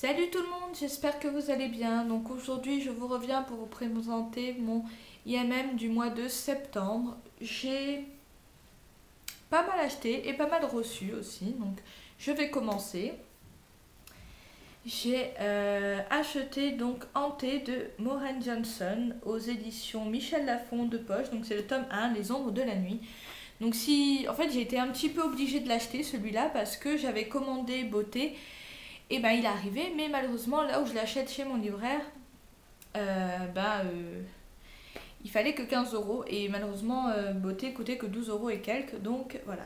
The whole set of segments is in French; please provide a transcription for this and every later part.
Salut tout le monde, j'espère que vous allez bien. Donc aujourd'hui je vous reviens pour vous présenter mon IMM du mois de septembre. J'ai pas mal acheté et pas mal reçu aussi, donc je vais commencer. J'ai acheté donc Hanté de Maureen Johnson aux éditions Michel Lafon de poche, donc c'est le tome 1, Les ombres de la nuit. Donc si, en fait j'ai été un petit peu obligée de l'acheter celui-là parce que j'avais commandé Beauté. Et ben il est arrivé, mais malheureusement là où je l'achète chez mon libraire, il fallait que 15 euros et malheureusement Beauté coûtait que 12 euros et quelques, donc voilà.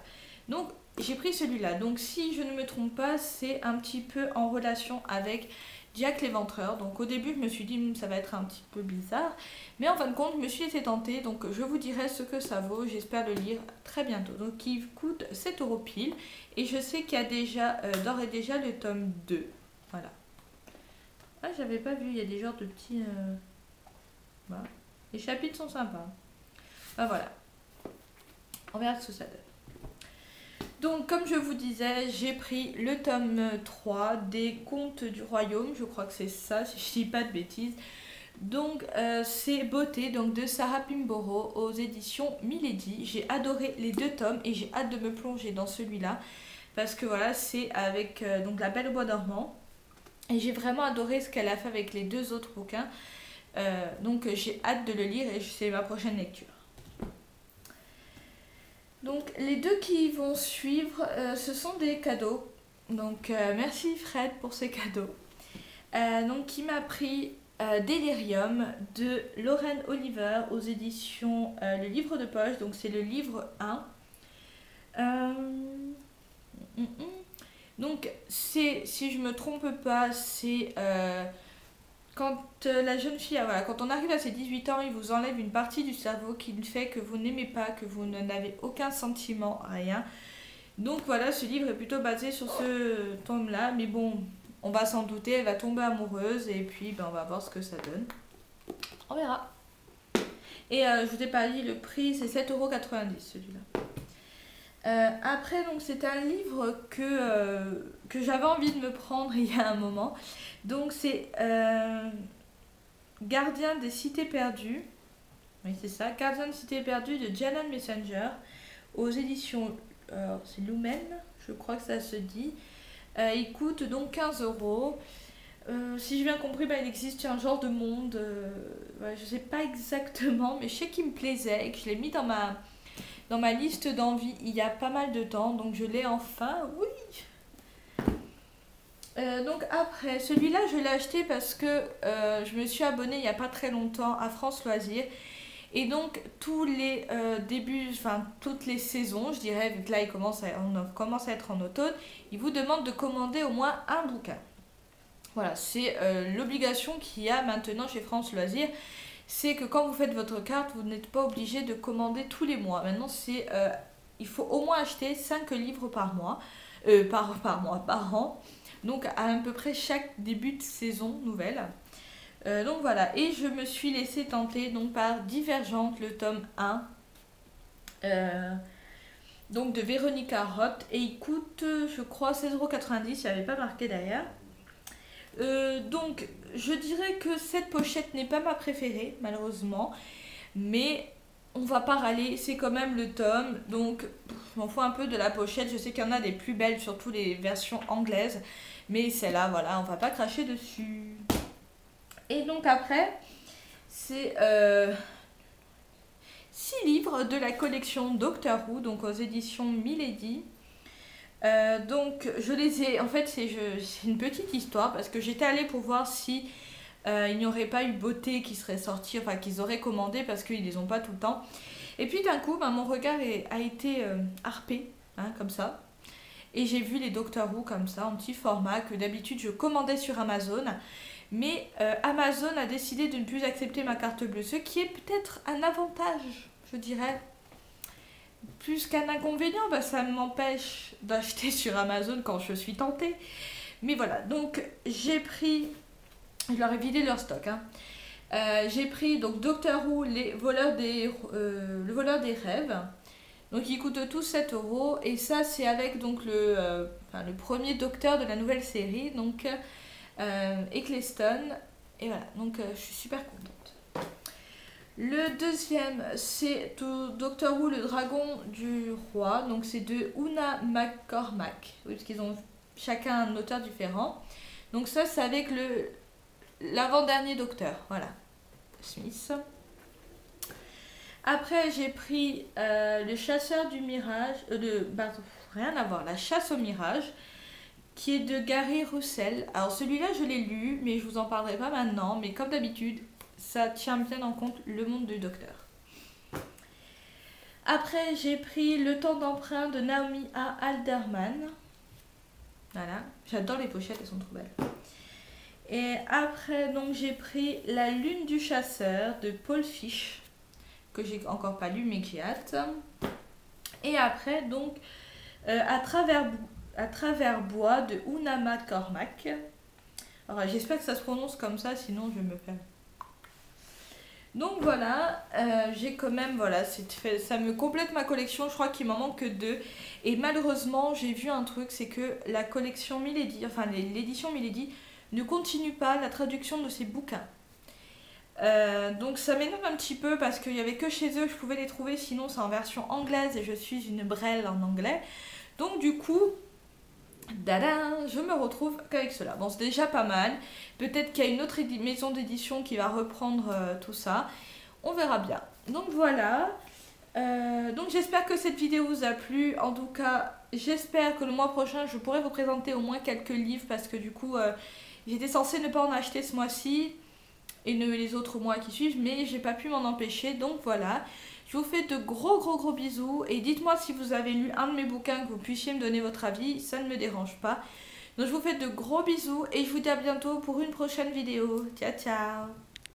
Donc j'ai pris celui-là. Donc si je ne me trompe pas, c'est un petit peu en relation avec Jack l'Éventreur. Donc au début je me suis dit ça va être un petit peu bizarre, mais en fin de compte je me suis laissé tenter, donc je vous dirai ce que ça vaut, j'espère le lire très bientôt. Donc il coûte 7 euros pile et je sais qu'il y a déjà d'ores et déjà le tome 2. Voilà. Ah j'avais pas vu, il y a des genres de petits... Voilà. Les chapitres sont sympas. Ah voilà. On verra ce que ça donne. Donc, comme je vous disais, j'ai pris le tome 3 des Contes du Royaume. Je crois que c'est ça, si je dis pas de bêtises. Donc, c'est Beauté donc de Sarah Pimborough aux éditions Milady. J'ai adoré les deux tomes et j'ai hâte de me plonger dans celui-là. Parce que voilà, c'est avec donc La Belle au Bois dormant. Et j'ai vraiment adoré ce qu'elle a fait avec les deux autres bouquins. Donc, j'ai hâte de le lire et c'est ma prochaine lecture. Donc les deux qui vont suivre, ce sont des cadeaux. Donc merci Fred pour ces cadeaux. Donc il m'a pris Delirium de Lauren Oliver aux éditions Le Livre de Poche. Donc c'est le livre 1. Donc c'est, si je me trompe pas, c'est quand la jeune fille, voilà, quand on arrive à ses 18 ans, il vous enlève une partie du cerveau qui fait que vous n'aimez pas, que vous n'avez aucun sentiment, rien. Donc voilà, ce livre est plutôt basé sur ce tome-là, mais bon, on va s'en douter, elle va tomber amoureuse et puis ben, on va voir ce que ça donne. On verra. Et je vous ai pas dit, le prix c'est 7,90 € celui-là. Après, donc c'est un livre que j'avais envie de me prendre il y a un moment. Donc c'est Gardien des cités perdues. Oui, c'est ça. Gardien des cités perdues de Janon Messenger aux éditions c'est Lumen, je crois que ça se dit. Il coûte donc 15 euros. Si j'ai bien compris, il existe un genre de monde. Ouais, je sais pas exactement, mais je sais qu'il me plaisait et que je l'ai mis dans ma liste d'envie il y a pas mal de temps. Donc je l'ai enfin. Oui! Donc après, celui-là je l'ai acheté parce que je me suis abonnée il n'y a pas très longtemps à France Loisirs. Et donc tous les débuts, enfin toutes les saisons, je dirais, vu que là on commence à être en automne, ils vous demandent de commander au moins un bouquin. Voilà, c'est l'obligation qu'il y a maintenant chez France Loisirs. C'est que quand vous faites votre carte, vous n'êtes pas obligé de commander tous les mois. Maintenant, il faut au moins acheter 5 livres par mois, par an. Donc à peu près chaque début de saison nouvelle. Donc voilà, et je me suis laissée tenter donc, par Divergente, le tome 1, donc de Véronica Roth, et il coûte, je crois, 16,90 €, il n'y avait pas marqué derrière. Donc je dirais que cette pochette n'est pas ma préférée, malheureusement, mais on va pas râler, c'est quand même le tome, donc je m'en fous un peu de la pochette, je sais qu'il y en a des plus belles, surtout les versions anglaises, mais celle-là, voilà, on va pas cracher dessus. Et donc après, c'est 6 livres de la collection Doctor Who, donc aux éditions Milady. Donc je les ai, en fait c'est une petite histoire parce que j'étais allée pour voir si il n'y aurait pas eu Beauté qui serait sorti, enfin qu'ils auraient commandé parce qu'ils les ont pas tout le temps. Et puis d'un coup, mon regard a été harpé, hein, comme ça. Et j'ai vu les Doctor Who comme ça, en petit format, que d'habitude je commandais sur Amazon. Mais Amazon a décidé de ne plus accepter ma carte bleue, ce qui est peut-être un avantage, je dirais, plus qu'un inconvénient, parce que ça m'empêche d'acheter sur Amazon quand je suis tentée. Mais voilà, donc j'ai pris, je leur ai vidé leur stock, hein. J'ai pris donc Doctor Who, le voleur des rêves. Donc ils coûtent tous 7 €. Et ça c'est avec donc le premier docteur de la nouvelle série. Donc Eccleston. Et voilà, donc je suis super contente. Le deuxième, c'est Doctor Who, le dragon du roi. Donc c'est de Una McCormack. Oui, parce qu'ils ont chacun un auteur différent. Donc ça, c'est avec l'avant-dernier docteur. Voilà, Smith. Après, j'ai pris le chasseur du mirage. Rien à voir, la chasse au mirage, qui est de Gary Russell. Alors celui-là, je l'ai lu, mais je vous en parlerai pas maintenant. Mais comme d'habitude, ça tient bien en compte le monde du docteur. Après, j'ai pris Le temps d'emprunt de Naomi A. Alderman. Voilà, j'adore les pochettes, elles sont trop belles. Et après, donc j'ai pris La lune du chasseur de Paul Fish, que j'ai encore pas lu, mais que j'ai hâte. Et après, donc, à travers bois de Una McCormack. Alors, j'espère que ça se prononce comme ça, sinon je vais me perdre. Donc voilà, j'ai quand même, voilà, ça me complète ma collection, je crois qu'il m'en manque que 2. Et malheureusement, j'ai vu un truc, c'est que la collection Milady, enfin l'édition Milady, ne continue pas la traduction de ces bouquins. Donc ça m'énerve un petit peu parce qu'il n'y avait que chez eux, je pouvais les trouver, sinon c'est en version anglaise et je suis une brêle en anglais. Donc du coup, je me retrouve qu'avec cela. Bon, c'est déjà pas mal. Peut-être qu'il y a une autre maison d'édition qui va reprendre tout ça. On verra bien. Donc voilà. Donc j'espère que cette vidéo vous a plu. En tout cas, j'espère que le mois prochain, je pourrai vous présenter au moins quelques livres parce que du coup, j'étais censée ne pas en acheter ce mois-ci et les autres mois qui suivent, mais j'ai pas pu m'en empêcher. Donc voilà. Je vous fais de gros bisous et dites-moi si vous avez lu un de mes bouquins, que vous puissiez me donner votre avis, ça ne me dérange pas. Donc je vous fais de gros bisous et je vous dis à bientôt pour une prochaine vidéo. Ciao ciao.